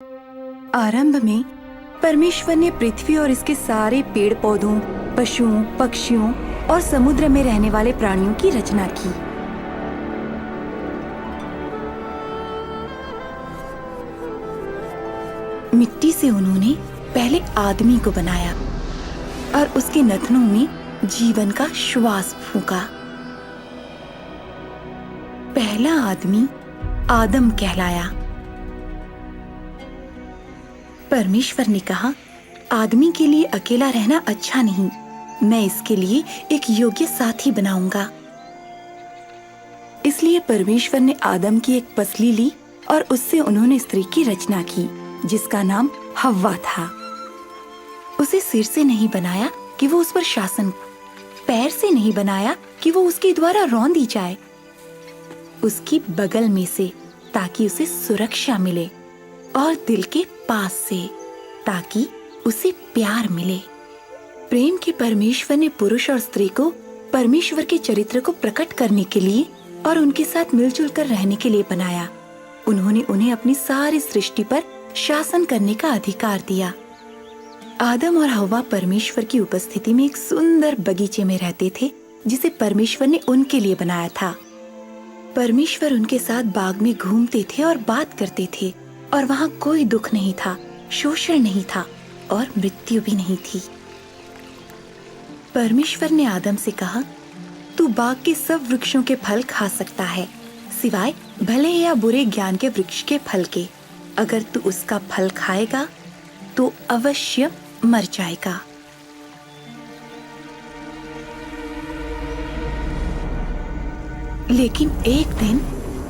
आरंभ में परमेश्वर ने पृथ्वी और इसके सारे पेड़ पौधों, पशुओं, पक्षियों और समुद्र में रहने वाले प्राणियों की रचना की। मिट्टी से उन्होंने पहले आदमी को बनाया और उसके नथनों में जीवन का श्वास फूंका। पहला आदमी आदम कहलाया। परमेश्वर ने कहा, आदमी के लिए अकेला रहना अच्छा नहीं, मैं इसके लिए एक योग्य साथी बनाऊंगा। इसलिए परमेश्वर ने आदम की एक पसली ली और उससे उन्होंने स्त्री की रचना की, जिसका नाम हव्वा था। उसे सिर से नहीं बनाया कि वो उस पर शासन, पैर से नहीं बनाया कि वो उसके द्वारा रौंदी जाए, उसकी बगल में से, ताकि उसे सुरक्षा मिले, और दिल के पास से, ताकि उसे प्यार मिले। प्रेम के परमेश्वर ने पुरुष और स्त्री को परमेश्वर के चरित्र को प्रकट करने के लिए और उनके साथ मिलजुल कर रहने के लिए बनाया। उन्होंने उन्हें अपनी सारी सृष्टि पर शासन करने का अधिकार दिया। आदम और हव्वा परमेश्वर की उपस्थिति में एक सुंदर बगीचे में रहते थे, जिसे परमेश्वर ने उनके लिए बनाया था। परमेश्वर उनके साथ बाग में घूमते थे और बात करते थे, और वहाँ कोई दुख नहीं था, शोषण नहीं था और मृत्यु भी नहीं थी। परमेश्वर ने आदम से कहा, तू बाग के सब वृक्षों के फल खा सकता है, सिवाय भले या बुरे ज्ञान के वृक्ष के फल के। अगर तू उसका फल खाएगा तो अवश्य मर जाएगा। लेकिन एक दिन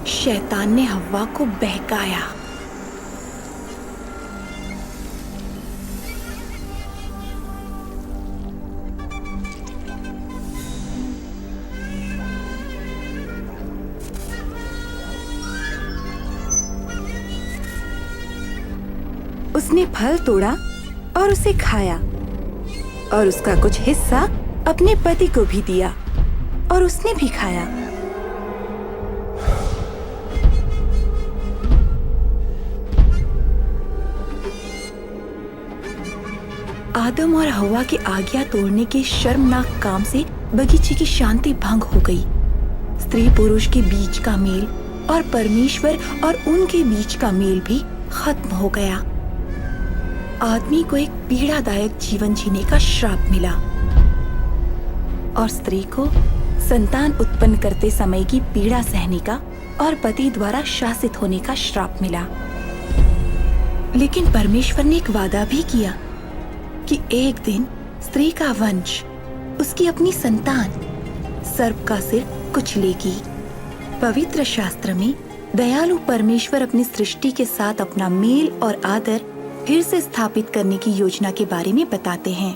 शैतान ने हव्वा को बहकाया। उसने फल तोड़ा और उसे खाया, और उसका कुछ हिस्सा अपने पति को भी दिया, और उसने भी खाया। आदम और हव्वा के आज्ञा तोड़ने के शर्मनाक काम से बगीचे की शांति भंग हो गई। स्त्री पुरुष के बीच का मेल और परमेश्वर और उनके बीच का मेल भी खत्म हो गया। आदमी को एक पीड़ादायक जीवन जीने का श्राप मिला, और स्त्री को संतान उत्पन्न करते समय की पीड़ा सहने का और पति द्वारा शासित होने का श्राप मिला। लेकिन परमेश्वर ने एक वादा भी किया कि एक दिन स्त्री का वंश, उसकी अपनी संतान, सर्प का सिर कुचलेगी। पवित्र शास्त्र में दयालु परमेश्वर अपनी सृष्टि के साथ अपना मेल और आदर फिर से स्थापित करने की योजना के बारे में बताते हैं।